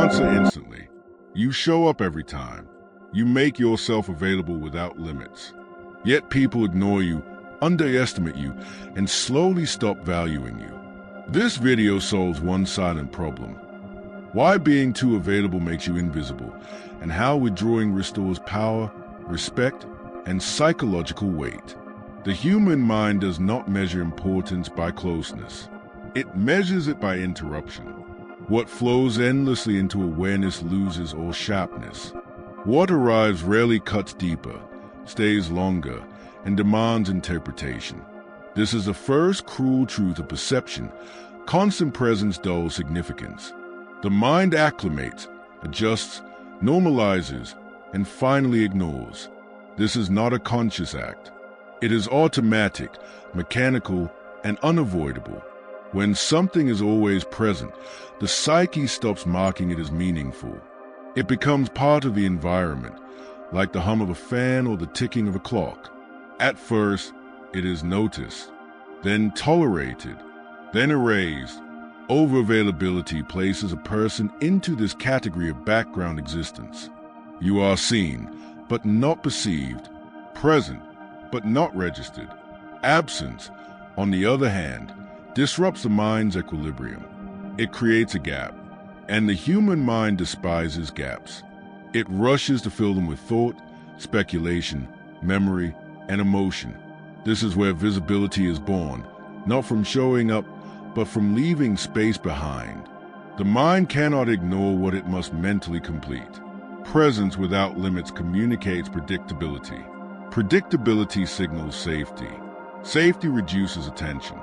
answer instantly. You show up every time. You make yourself available without limits. Yet people ignore you, underestimate you, and slowly stop valuing you. This video solves one silent problem: why being too available makes you invisible, and how withdrawing restores power, respect, and psychological weight. The human mind does not measure importance by closeness. It measures it by interruption. What flows endlessly into awareness loses all sharpness. What arrives rarely cuts deeper, stays longer, and demands interpretation. This is the first cruel truth of perception. Constant presence dulls significance. The mind acclimates, adjusts, normalizes, and finally ignores. This is not a conscious act. It is automatic, mechanical, and unavoidable. When something is always present, the psyche stops marking it as meaningful. It becomes part of the environment, like the hum of a fan or the ticking of a clock. At first, it is noticed, then tolerated, then erased. Overavailability places a person into this category of background existence. You are seen, but not perceived, present, but not registered. Absence, on the other hand, disrupts the mind's equilibrium. It creates a gap, and the human mind despises gaps. It rushes to fill them with thought, speculation, memory, and emotion. This is where visibility is born, not from showing up, but from leaving space behind. The mind cannot ignore what it must mentally complete. Presence without limits communicates predictability. Predictability signals safety. Safety reduces attention.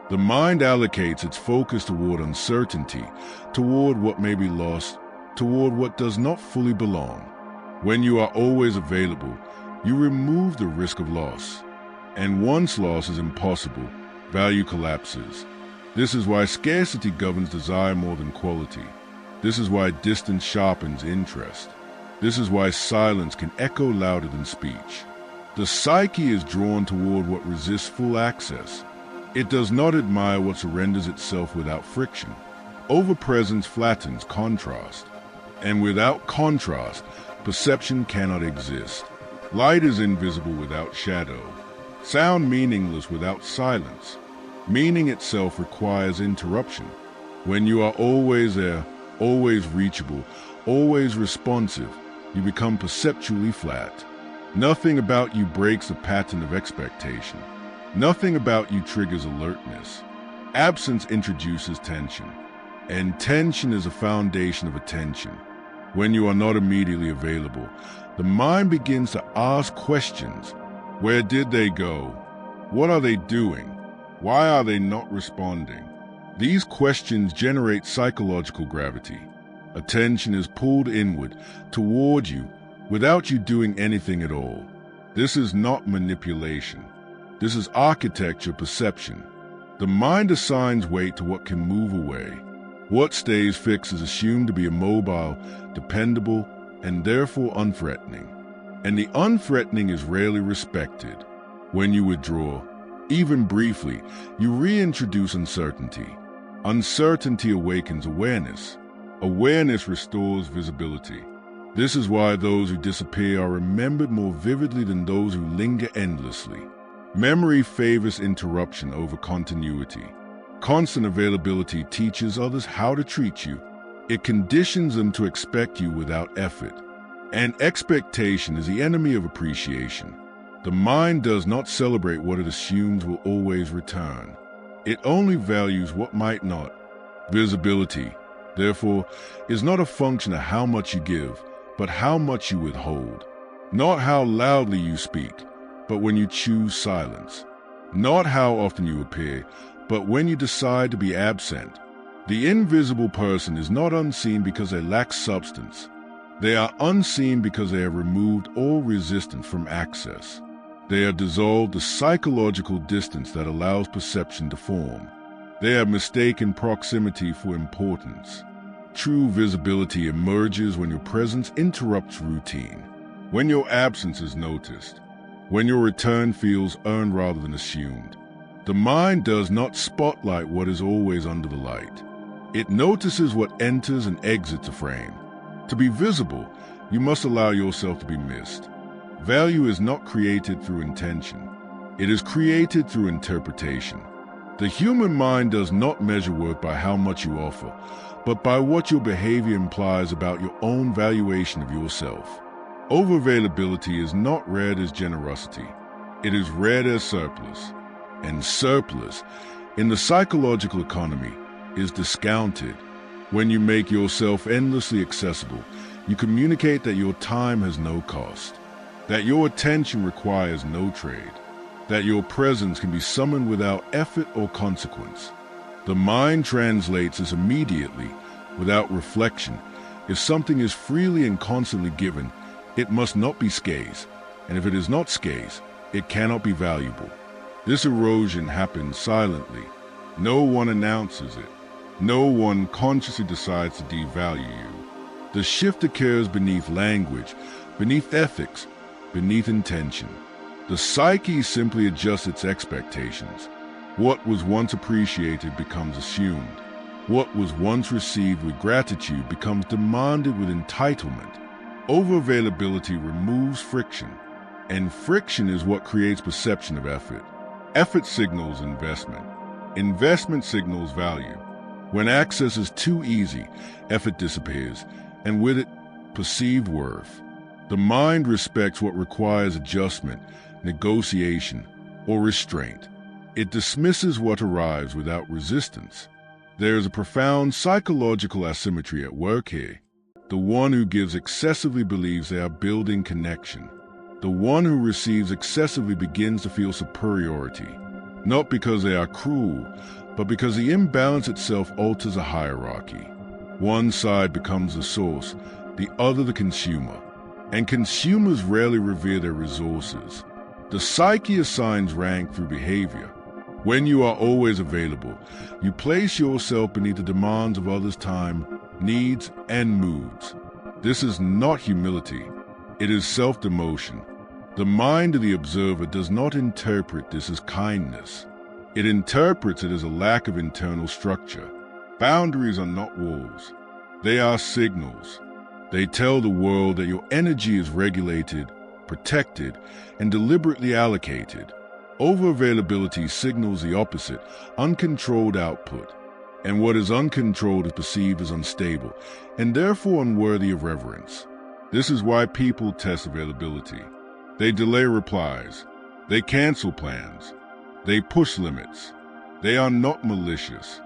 The mind allocates its focus toward uncertainty, toward what may be lost, toward what does not fully belong. When you are always available, you remove the risk of loss. And once loss is impossible, value collapses. This is why scarcity governs desire more than quality. This is why distance sharpens interest. This is why silence can echo louder than speech. The psyche is drawn toward what resists full access. It does not admire what surrenders itself without friction. Overpresence flattens contrast. And without contrast, perception cannot exist. Light is invisible without shadow. Sound meaningless without silence. Meaning itself requires interruption. When you are always there, always reachable, always responsive, you become perceptually flat. Nothing about you breaks the pattern of expectation. Nothing about you triggers alertness. Absence introduces tension, and tension is a foundation of attention. When you are not immediately available, the mind begins to ask questions. Where did they go? What are they doing? Why are they not responding? These questions generate psychological gravity. Attention is pulled inward, toward you, without you doing anything at all. This is not manipulation. This is architecture perception. The mind assigns weight to what can move away. What stays fixed is assumed to be immobile, dependable, and therefore unthreatening. And the unthreatening is rarely respected. When you withdraw, even briefly, you reintroduce uncertainty. Uncertainty awakens awareness. Awareness restores visibility. This is why those who disappear are remembered more vividly than those who linger endlessly. Memory favors interruption over continuity. Constant availability teaches others how to treat you. It conditions them to expect you without effort. And expectation is the enemy of appreciation. The mind does not celebrate what it assumes will always return. It only values what might not. Visibility, therefore, is not a function of how much you give, but how much you withhold. Not how loudly you speak, but when you choose silence. Not how often you appear, but when you decide to be absent. The invisible person is not unseen because they lack substance. They are unseen because they have removed all resistance from access. They have dissolved the psychological distance that allows perception to form. They have mistaken proximity for importance. True visibility emerges when your presence interrupts routine, when your absence is noticed, when your return feels earned rather than assumed. The mind does not spotlight what is always under the light. It notices what enters and exits a frame. To be visible, you must allow yourself to be missed. Value is not created through intention. It is created through interpretation. The human mind does not measure worth by how much you offer, but by what your behavior implies about your own valuation of yourself. Overavailability is not read as generosity. It is read as surplus. And surplus, in the psychological economy, is discounted. When you make yourself endlessly accessible, you communicate that your time has no cost, that your attention requires no trade, that your presence can be summoned without effort or consequence. The mind translates this immediately, without reflection. If something is freely and constantly given, it must not be scarce, and if it is not scarce, it cannot be valuable. This erosion happens silently. No one announces it. No one consciously decides to devalue you. The shift occurs beneath language, beneath ethics, beneath intention. The psyche simply adjusts its expectations. What was once appreciated becomes assumed. What was once received with gratitude becomes demanded with entitlement. Overavailability removes friction, and friction is what creates perception of effort. Effort signals investment. Investment signals value. When access is too easy, effort disappears, and with it, perceived worth. The mind respects what requires adjustment, negotiation, or restraint. It dismisses what arrives without resistance. There is a profound psychological asymmetry at work here. The one who gives excessively believes they are building connection. The one who receives excessively begins to feel superiority, not because they are cruel, but because the imbalance itself alters a hierarchy. One side becomes the source, the other the consumer, and consumers rarely revere their resources. The psyche assigns rank through behavior. When you are always available, you place yourself beneath the demands of others' time, needs, and moods. This is not humility. It is self-demotion. The mind of the observer does not interpret this as kindness. It interprets it as a lack of internal structure. Boundaries are not walls. They are signals. They tell the world that your energy is regulated, protected, and deliberately allocated. Overavailability signals the opposite, uncontrolled output. And what is uncontrolled is perceived as unstable, and therefore unworthy of reverence. This is why people test availability. They delay replies. They cancel plans. They push limits. They are not malicious.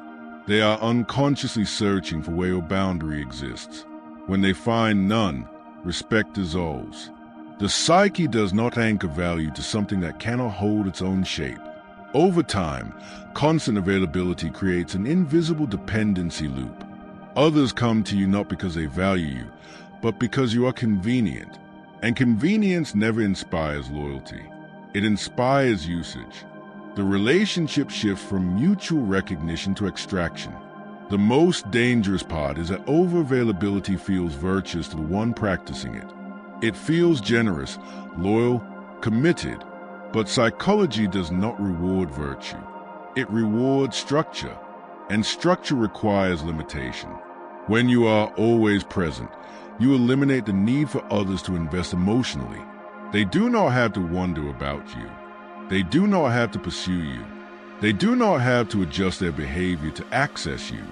They are unconsciously searching for where your boundary exists. When they find none, respect dissolves. The psyche does not anchor value to something that cannot hold its own shape. Over time, constant availability creates an invisible dependency loop. Others come to you not because they value you, but because you are convenient. And convenience never inspires loyalty. It inspires usage. The relationship shifts from mutual recognition to extraction. The most dangerous part is that overavailability feels virtuous to the one practicing it. It feels generous, loyal, committed, but psychology does not reward virtue. It rewards structure, and structure requires limitation. When you are always present, you eliminate the need for others to invest emotionally. They do not have to wonder about you. They do not have to pursue you. They do not have to adjust their behavior to access you.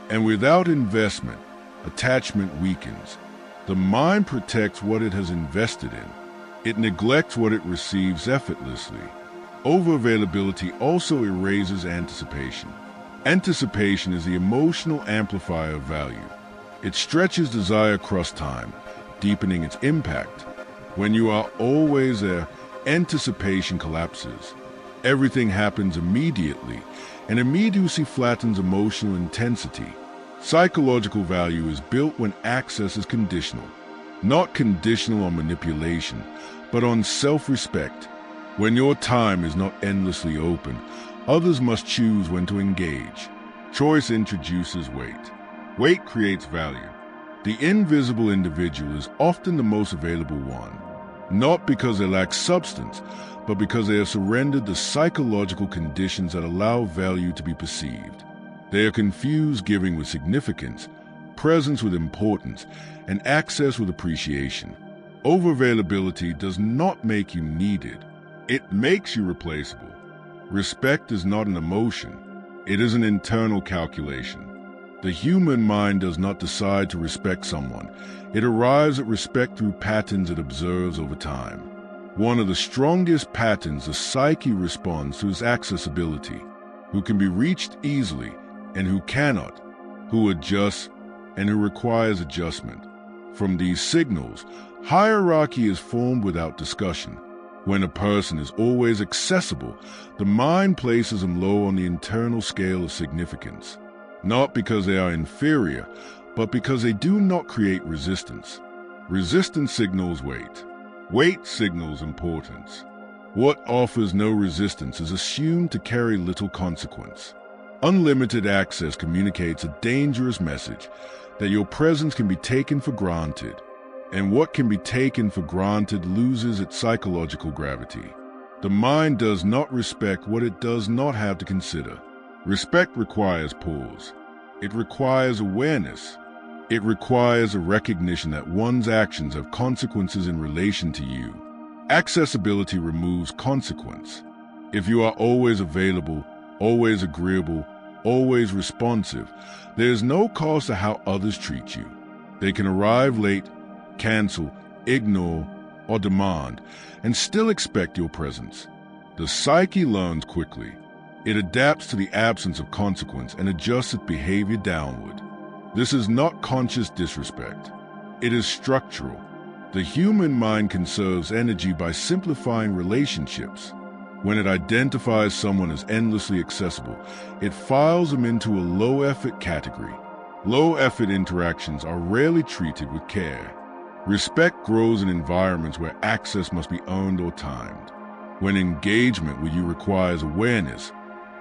And without investment, attachment weakens. The mind protects what it has invested in. It neglects what it receives effortlessly. Overavailability also erases anticipation. Anticipation is the emotional amplifier of value. It stretches desire across time, deepening its impact. When you are always there, anticipation collapses. Everything happens immediately, and immediacy flattens emotional intensity. Psychological value is built when access is conditional. Not conditional on manipulation, but on self-respect. When your time is not endlessly open, others must choose when to engage. Choice introduces weight. Weight creates value. The invisible individual is often the most available one, not because they lack substance, but because they have surrendered the psychological conditions that allow value to be perceived. They are confused giving with significance, presence with importance, and access with appreciation. Overavailability does not make you needed. It makes you replaceable. Respect is not an emotion. It is an internal calculation. The human mind does not decide to respect someone. It arrives at respect through patterns it observes over time. One of the strongest patterns the psyche responds to is accessibility. Who can be reached easily and who cannot, who adjusts and who requires adjustment. From these signals, hierarchy is formed without discussion. When a person is always accessible, the mind places them low on the internal scale of significance, not because they are inferior, but because they do not create resistance. Resistance signals weight. Weight signals importance. What offers no resistance is assumed to carry little consequence. Unlimited access communicates a dangerous message that your presence can be taken for granted, and what can be taken for granted loses its psychological gravity. The mind does not respect what it does not have to consider. Respect requires pause. It requires awareness. It requires a recognition that one's actions have consequences in relation to you. Accessibility removes consequence. If you are always available, always agreeable, always responsive, there is no cost to how others treat you. They can arrive late, cancel, ignore, or demand, and still expect your presence. The psyche learns quickly. It adapts to the absence of consequence and adjusts its behavior downward. This is not conscious disrespect. It is structural. The human mind conserves energy by simplifying relationships. When it identifies someone as endlessly accessible, it files them into a low-effort category. Low-effort interactions are rarely treated with care. Respect grows in environments where access must be earned or timed. When engagement with you requires awareness,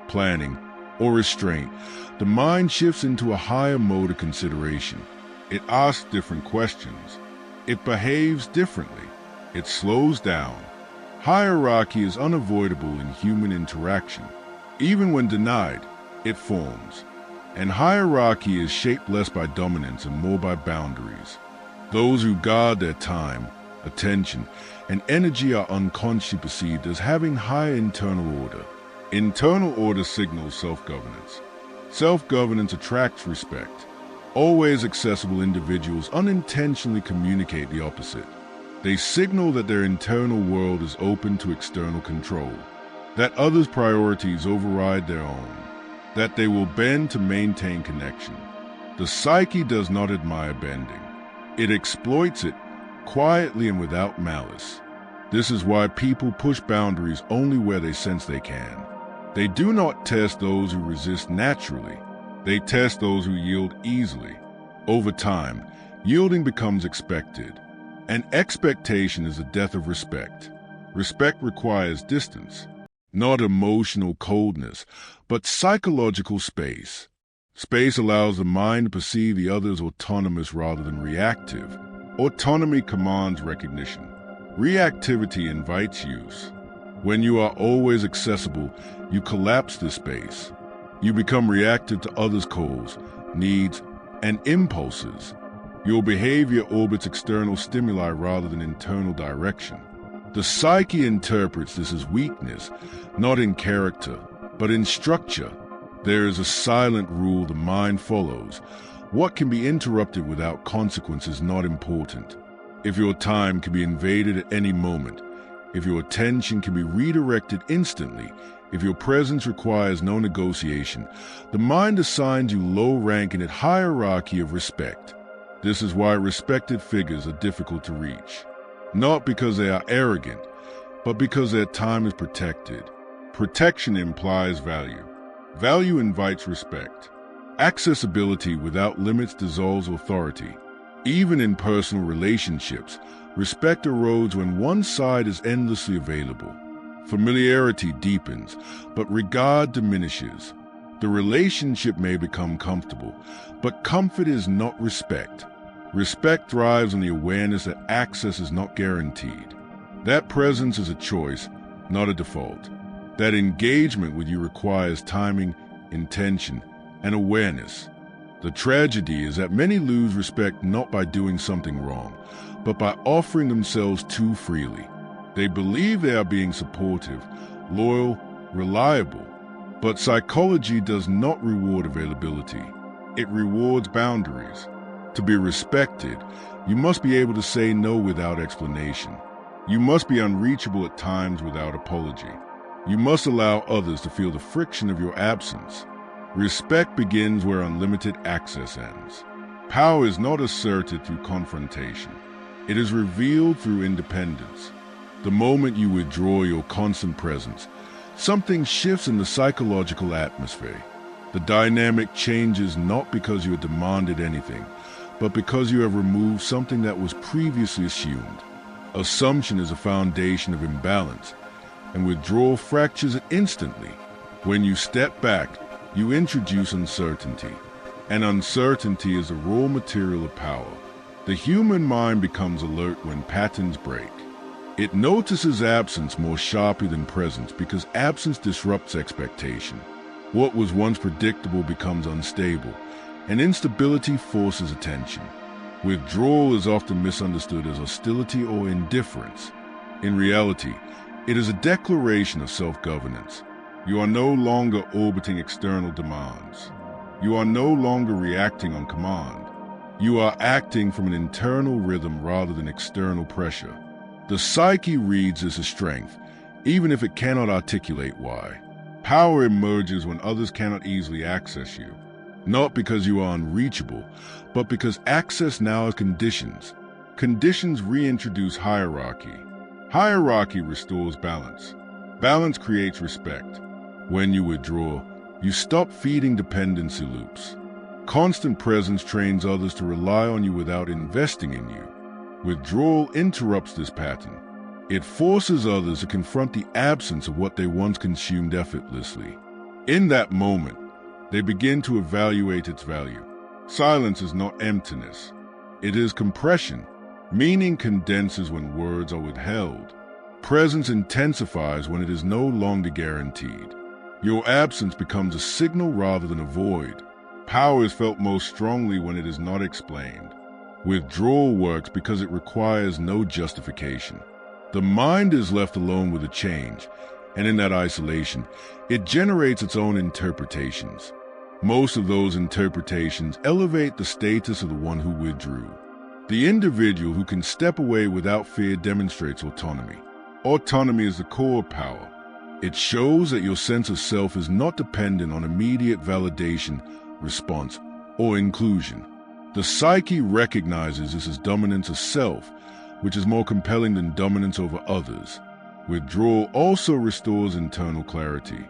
planning, or restraint, the mind shifts into a higher mode of consideration. It asks different questions. It behaves differently. It slows down. Hierarchy is unavoidable in human interaction. Even when denied, it forms. And hierarchy is shaped less by dominance and more by boundaries. Those who guard their time, attention, and energy are unconsciously perceived as having high internal order. Internal order signals self-governance. Self-governance attracts respect. Always accessible individuals unintentionally communicate the opposite. They signal that their internal world is open to external control, that others' priorities override their own, that they will bend to maintain connection. The psyche does not admire bending. It exploits it quietly and without malice. This is why people push boundaries only where they sense they can. They do not test those who resist naturally. They test those who yield easily. Over time, yielding becomes expected. And expectation is the death of respect. Respect requires distance, not emotional coldness, but psychological space. Space allows the mind to perceive the other as autonomous rather than reactive. Autonomy commands recognition. Reactivity invites use. When you are always accessible, you collapse this space. You become reactive to others' calls, needs, and impulses. Your behavior orbits external stimuli rather than internal direction. The psyche interprets this as weakness, not in character, but in structure. There is a silent rule the mind follows. What can be interrupted without consequence is not important. If your time can be invaded at any moment, if your attention can be redirected instantly, if your presence requires no negotiation, the mind assigns you low rank in its hierarchy of respect. This is why respected figures are difficult to reach. Not because they are arrogant, but because their time is protected. Protection implies value. Value invites respect. Accessibility without limits dissolves authority. Even in personal relationships, respect erodes when one side is endlessly available. Familiarity deepens, but regard diminishes. The relationship may become comfortable, but comfort is not respect. Respect thrives on the awareness that access is not guaranteed. That presence is a choice, not a default. That engagement with you requires timing, intention, and awareness. The tragedy is that many lose respect not by doing something wrong, but by offering themselves too freely. They believe they are being supportive, loyal, reliable, but psychology does not reward availability. It rewards boundaries. To be respected, you must be able to say no without explanation. You must be unreachable at times without apology. You must allow others to feel the friction of your absence. Respect begins where unlimited access ends. Power is not asserted through confrontation. It is revealed through independence. The moment you withdraw your constant presence, something shifts in the psychological atmosphere. The dynamic changes not because you have demanded anything, but because you have removed something that was previously assumed. Assumption is a foundation of imbalance, and withdrawal fractures it instantly. When you step back, you introduce uncertainty, and uncertainty is the raw material of power. The human mind becomes alert when patterns break. It notices absence more sharply than presence because absence disrupts expectation. What was once predictable becomes unstable, and instability forces attention. Withdrawal is often misunderstood as hostility or indifference. In reality, it is a declaration of self-governance. You are no longer orbiting external demands. You are no longer reacting on command. You are acting from an internal rhythm rather than external pressure. The psyche reads this as strength, even if it cannot articulate why. Power emerges when others cannot easily access you, not because you are unreachable, but because access now has conditions. Conditions reintroduce hierarchy. Hierarchy restores balance. Balance creates respect. When you withdraw, you stop feeding dependency loops. Constant presence trains others to rely on you without investing in you. Withdrawal interrupts this pattern. It forces others to confront the absence of what they once consumed effortlessly. In that moment, they begin to evaluate its value. Silence is not emptiness. It is compression. Meaning condenses when words are withheld. Presence intensifies when it is no longer guaranteed. Your absence becomes a signal rather than a void. Power is felt most strongly when it is not explained. Withdrawal works because it requires no justification. The mind is left alone with a change, and in that isolation, it generates its own interpretations. Most of those interpretations elevate the status of the one who withdrew. The individual who can step away without fear demonstrates autonomy. Autonomy is the core of power. It shows that your sense of self is not dependent on immediate validation, response, or inclusion. The psyche recognizes this as dominance of self, which is more compelling than dominance over others. Withdrawal also restores internal clarity.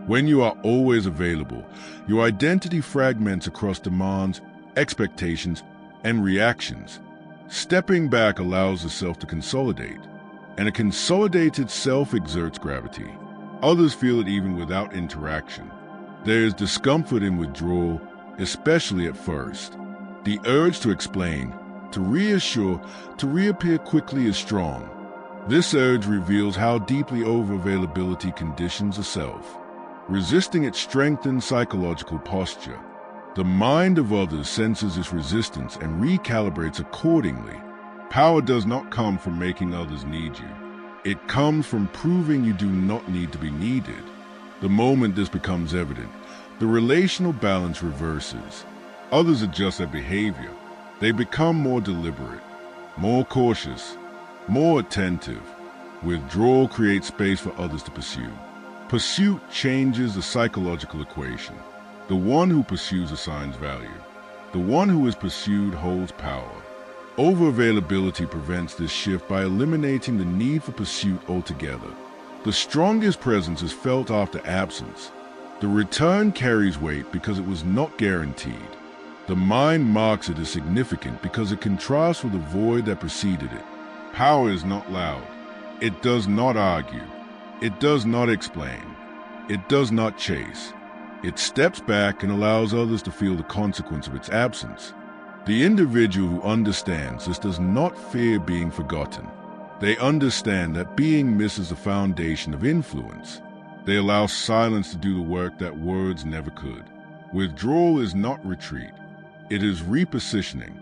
When you are always available, your identity fragments across demands, expectations, and reactions. Stepping back allows the self to consolidate, and a consolidated self exerts gravity. Others feel it even without interaction. There is discomfort in withdrawal, especially at first. The urge to explain, to reassure, to reappear quickly is strong. This urge reveals how deeply overavailability conditions the self. Resisting it strengthens psychological posture. The mind of others senses this resistance and recalibrates accordingly. Power does not come from making others need you. It comes from proving you do not need to be needed. The moment this becomes evident, the relational balance reverses. Others adjust their behavior. They become more deliberate, more cautious, more attentive. Withdrawal creates space for others to pursue. Pursuit changes the psychological equation. The one who pursues assigns value. The one who is pursued holds power. Overavailability prevents this shift by eliminating the need for pursuit altogether. The strongest presence is felt after absence. The return carries weight because it was not guaranteed. The mind marks it as significant because it contrasts with the void that preceded it. Power is not loud. It does not argue. It does not explain. It does not chase. It steps back and allows others to feel the consequence of its absence. The individual who understands this does not fear being forgotten. They understand that being missed is the foundation of influence. They allow silence to do the work that words never could. Withdrawal is not retreat. It is repositioning.